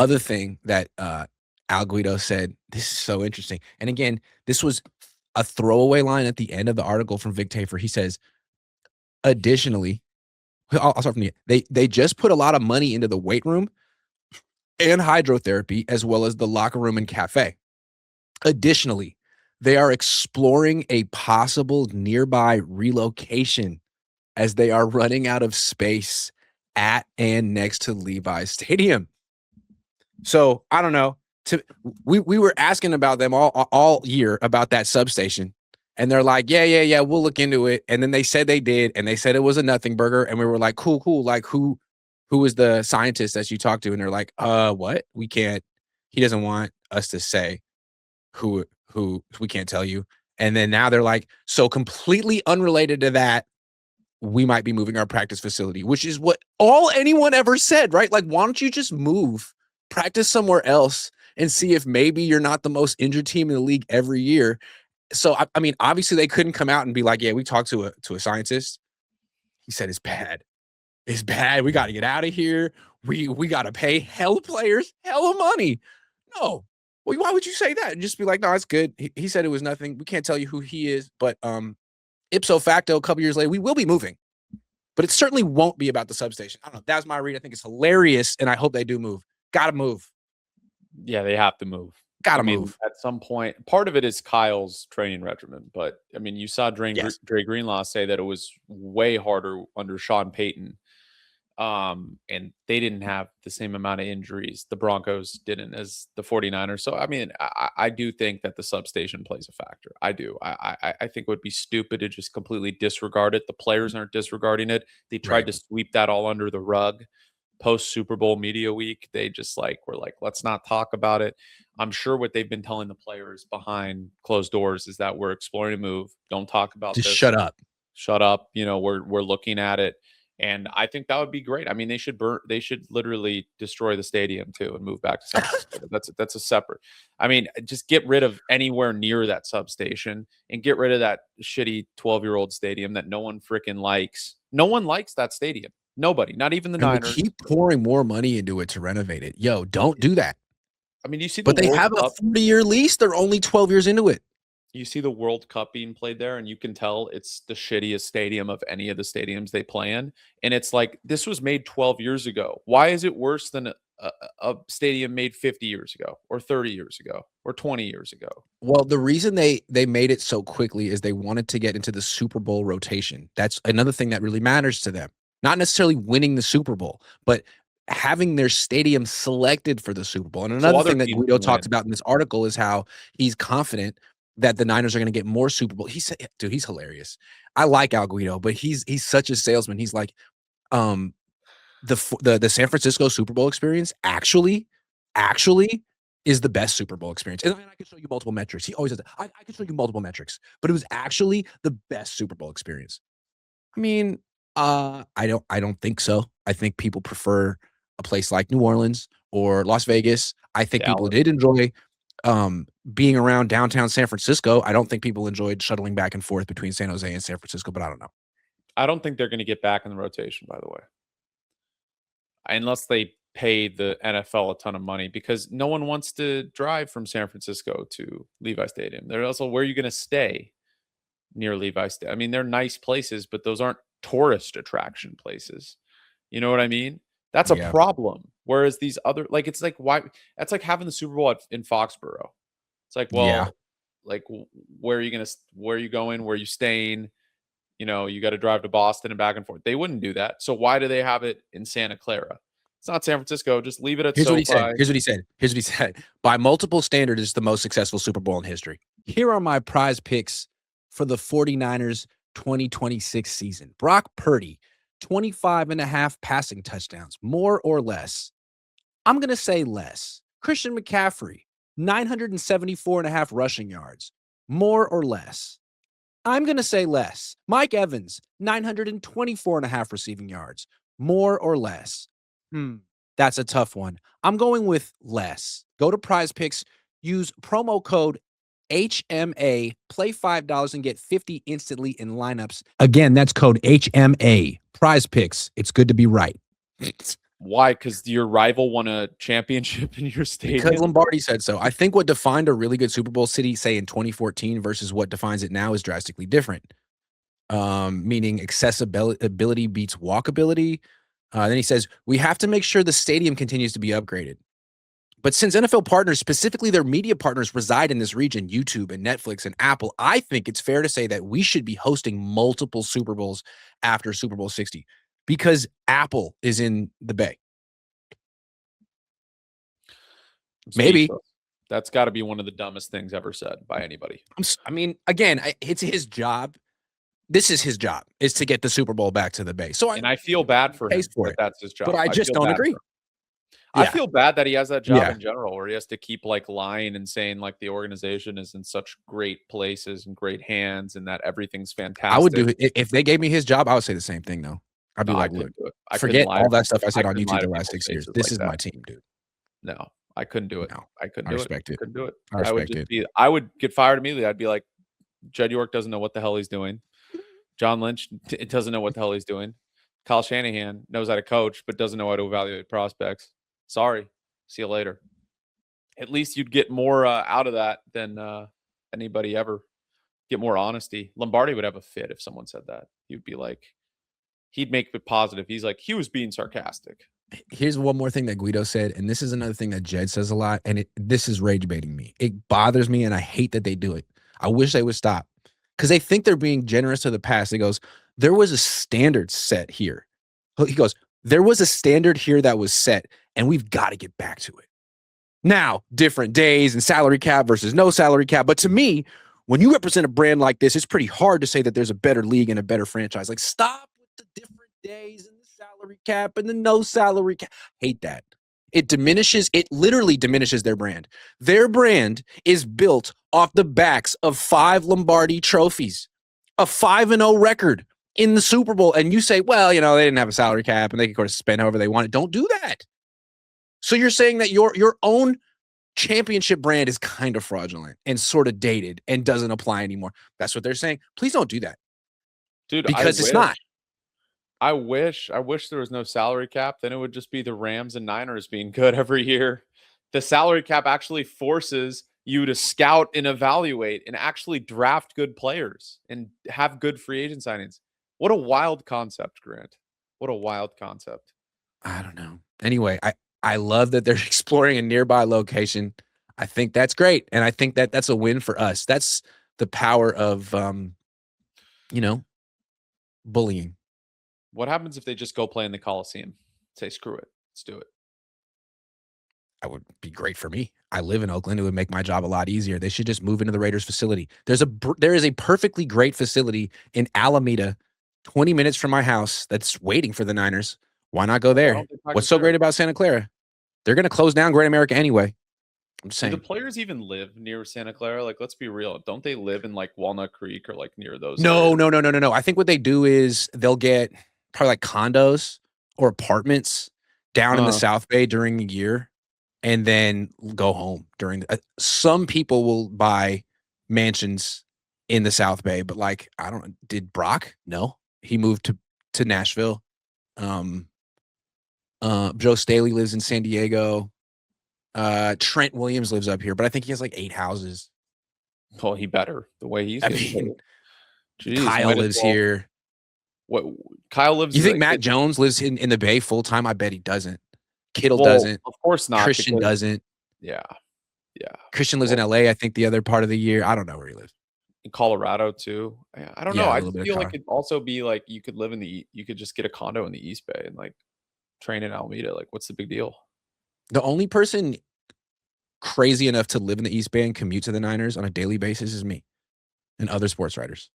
other thing that Al Guido said, this is so interesting. And again, this was a throwaway line at the end of the article from Vic Tafer. He says, additionally, I'll start from the they just put a lot of money into the weight room and hydrotherapy, as well as the locker room and cafe. Additionally, they are exploring a possible nearby relocation as they are running out of space at and next to Levi's Stadium. So I don't know. We were asking about them all year about that substation, and they're like, yeah, we'll look into it. And then they said they did, and they said it was a nothing burger, and we were like, cool. Like who is the scientist that you talked to? And they're like, what? We can't. He doesn't want us to say who we can't tell you. And then now they're like, so completely unrelated to that, we might be moving our practice facility, which is what all anyone ever said, right? Like, why don't you just move, practice somewhere else, and see if maybe you're not the most injured team in the league every year? So, I mean, obviously they couldn't come out and be like, yeah, we talked to a scientist. He said, it's bad. It's bad. We got to get out of here. We got to pay hell players hella money. No. Well, why would you say that? And just be like, no, it's good. He said it was nothing. We can't tell you who he is, but ipso facto, a couple years later, we will be moving. But it certainly won't be about the substation. I don't know. That's my read. I think it's hilarious, and I hope they do move. Gotta move. Yeah, they have to move. Gotta move. At some point, part of it is Kyle's training regimen. But, I mean, you saw Dre Greenlaw say that it was way harder under Sean Payton. And they didn't have the same amount of injuries. The Broncos didn't as the 49ers. So, I mean, I do think that the substation plays a factor. I do. I think it would be stupid to just completely disregard it. The players aren't disregarding it. They tried to sweep that all under the rug post Super Bowl media week. They just were like, let's not talk about it. I'm sure what they've been telling the players behind closed doors is that we're exploring a move. Don't talk about this. Shut up. Shut up. You know, we're looking at it. And I think that would be great. I mean, they should literally destroy the stadium too and move back to San Francisco. That's a separate. I mean, just get rid of anywhere near that substation and get rid of that shitty 12-year-old stadium that no one freaking likes. No one likes that stadium. Nobody, not even the Niners. Keep pouring more money into it to renovate it. Yo, don't do that. I mean, you see, but they have a 40-year lease. They're only 12 years into it. You see the World Cup being played there, and you can tell it's the shittiest stadium of any of the stadiums they play in. And it's like, this was made 12 years ago. Why is it worse than a stadium made 50 years ago or 30 years ago or 20 years ago? Well, the reason they made it so quickly is they wanted to get into the Super Bowl rotation. That's another thing that really matters to them. Not necessarily winning the Super Bowl, but having their stadium selected for the Super Bowl. And another thing that Guido talks about in this article is how he's confident that the Niners are going to get more Super Bowl. He said, dude, he's hilarious. I like Al Guido, but he's such a salesman. He's like, the San Francisco Super Bowl experience actually is the best Super Bowl experience. And I can show you multiple metrics. He always says, I can show you multiple metrics, but it was actually the best Super Bowl experience. I mean, I don't think so. I think people prefer a place like New Orleans or Las Vegas. I think people did enjoy being around downtown San Francisco. I don't think people enjoyed shuttling back and forth between San Jose and San Francisco, but I don't know. I don't think they're going to get back in the rotation, by the way, unless they pay the NFL a ton of money, because no one wants to drive from San Francisco to Levi Stadium. They're also, where are you going to stay near Levi Stadium? I mean, they're nice places, but those aren't tourist attraction places. You know what I mean? That's a problem. Whereas these other, it's like, why? That's like having the Super Bowl in Foxborough. It's like, well, where are you going? Where are you staying? You know, you got to drive to Boston and back and forth. They wouldn't do that. So why do they have it in Santa Clara? It's not San Francisco. Just leave it at SoFi. Here's what he said. By multiple standards, it's the most successful Super Bowl in history. Here are my prize picks for the 49ers 2026 season. Brock Purdy, 25.5 passing touchdowns, more or less. I'm going to say less. Christian McCaffrey, 974.5 rushing yards, more or less. I'm going to say less. Mike Evans, 924.5 receiving yards, more or less. That's a tough one. I'm going with less. Go to Prize Picks, use promo code HMA, play $5 and get 50 instantly in lineups. Again, that's code HMA. Prize Picks. It's good to be right. Why? Because your rival won a championship in your Because stadium? Lombardi said so. I think what defined a really good Super Bowl city, say in 2014, versus what defines it now is drastically different. Meaning accessibility beats walkability. Then he says, we have to make sure the stadium continues to be upgraded. But since NFL partners, specifically their media partners, reside in this region, YouTube and Netflix and Apple, I think it's fair to say that we should be hosting multiple Super Bowls after Super Bowl 60 because Apple is in the Bay. I'm Maybe. speechless. That's got to be one of the dumbest things ever said by anybody. I mean, again, it's his job. This is his job, is to get the Super Bowl back to the Bay. So I feel bad for him for that it. that's his job. But I just feel don't bad agree. for him. I Yeah. feel bad that he has that job Yeah. in general, where he has to keep like lying and saying like the organization is in such great places and great hands and that everything's fantastic. I would do it if they gave me his job. I would say the same thing though. I'd be No, I like, look, couldn't do it. I couldn't forget lie all to that stuff I said I on couldn't lie YouTube to the last people's 6 years. faces This like is that. my team, dude. No, I couldn't do it. No, I couldn't I do respect it. it. Couldn't do it. I I would respect just it. I would get fired immediately. I'd be like, Jed York doesn't know what the hell he's doing. John Lynch doesn't know what the hell he's doing. Kyle Shanahan knows how to coach, but doesn't know how to evaluate prospects. Sorry. See you later. At least you'd get more out of that than anybody ever. Get more honesty. Lombardi would have a fit if someone said that. He'd be like, he'd make it positive. He's like, he was being sarcastic. Here's one more thing that Guido said, and this is another thing that Jed says a lot, and this is rage baiting me. It bothers me, and I hate that they do it. I wish they would stop because they think they're being generous to the past. He goes, there was a standard set here. He goes, there was a standard here that was set, and we've got to get back to it. Now, different days and salary cap versus no salary cap. But to me, when you represent a brand like this, it's pretty hard to say that there's a better league and a better franchise. Like, stop with the different days and the salary cap and the no salary cap. Hate that. It literally diminishes their brand. Their brand is built off the backs of 5 Lombardi trophies, a 5-0 record in the Super Bowl. And you say, well, they didn't have a salary cap and they could, of course, spend however they wanted. Don't do that. So you're saying that your own championship brand is kind of fraudulent and sort of dated and doesn't apply anymore. That's what they're saying. Please don't do that. Dude, because it's not. I wish there was no salary cap. Then it would just be the Rams and Niners being good every year. The salary cap actually forces you to scout and evaluate and actually draft good players and have good free agent signings. What a wild concept, Grant. What a wild concept. I don't know. Anyway, I love that they're exploring a nearby location. I think that's great. And I think that that's a win for us. That's the power of, bullying. What happens if they just go play in the Coliseum? Say, screw it. Let's do it. That would be great for me. I live in Oakland. It would make my job a lot easier. They should just move into the Raiders facility. There is a perfectly great facility in Alameda, 20 minutes from my house that's waiting for the Niners. Why not go there? What's so great about Santa Clara? They're going to close down Great America anyway. I'm just saying. Do the players even live near Santa Clara? Like, let's be real. Don't they live in like Walnut Creek or like near those? No. I think what they do is they'll get probably like condos or apartments down in the South Bay during the year and then go home during some people will buy mansions in the South Bay, but like, I don't know, did Brock? No, he moved to Nashville. Joe Staley lives in San Diego. Trent Williams lives up here, but I think he has like 8 houses. Well, he better the way he's. Kyle lives here. What Kyle lives? You think Matt Jones lives in the Bay full time? I bet he doesn't. Kittle doesn't. Of course not. Christian doesn't. Yeah. Christian lives in LA. I think the other part of the year. I don't know where he lives. In Colorado too. I don't know. I just feel like it'd also be like you could live you could just get a condo in the East Bay and like train in Alameda. Like, what's the big deal? The only person crazy enough to live in the East Bay and commute to the Niners on a daily basis is me and other sports writers.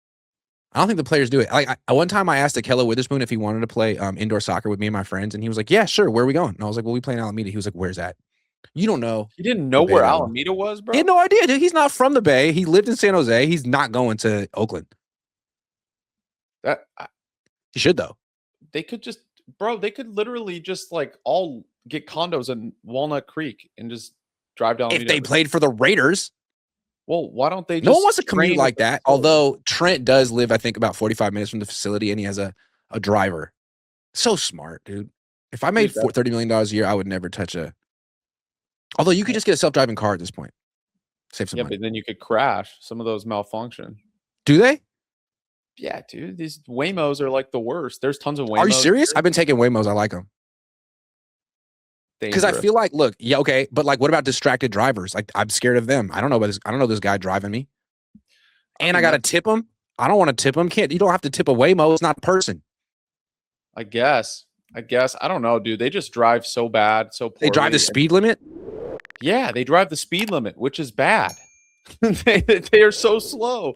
I don't think the players do it. Like one time I asked Akella Witherspoon if he wanted to play indoor soccer with me and my friends, and he was like, yeah, sure. Where are we going? And I was like, well, we play in Alameda. He was like, where's that? You don't know. He didn't know where Alameda was, bro? He had no idea, dude. He's not from the Bay. He lived in San Jose. He's not going to Oakland. He should, though. They could literally just like all get condos in Walnut Creek and just drive down. If they played for the Raiders. Well, why don't they just... No one wants to commute like that, although Trent does live, I think, about 45 minutes from the facility, and he has a driver. So smart, dude. If I made Dude, $30 million a year, I would never touch a. Although you could just get a self-driving car at this point, save some yeah, money. but then you could crash. Some of those malfunction. Do they? Yeah, dude, these Waymos are like the worst. There's tons of Waymos. Are you serious? I've been taking Waymos. I like them. Because I Dangerous. feel like, look, yeah, okay, but like, what about distracted drivers? Like, I'm scared of them. I don't know, but I don't know this guy driving me, and I mean, got to tip him. I don't want to tip him. Can't you don't have to tip a Waymo? It's not a person. I guess. I don't know, dude. They just drive so bad, so poorly. They drive the speed limit. Yeah, they drive the speed limit, which is bad. They are so slow.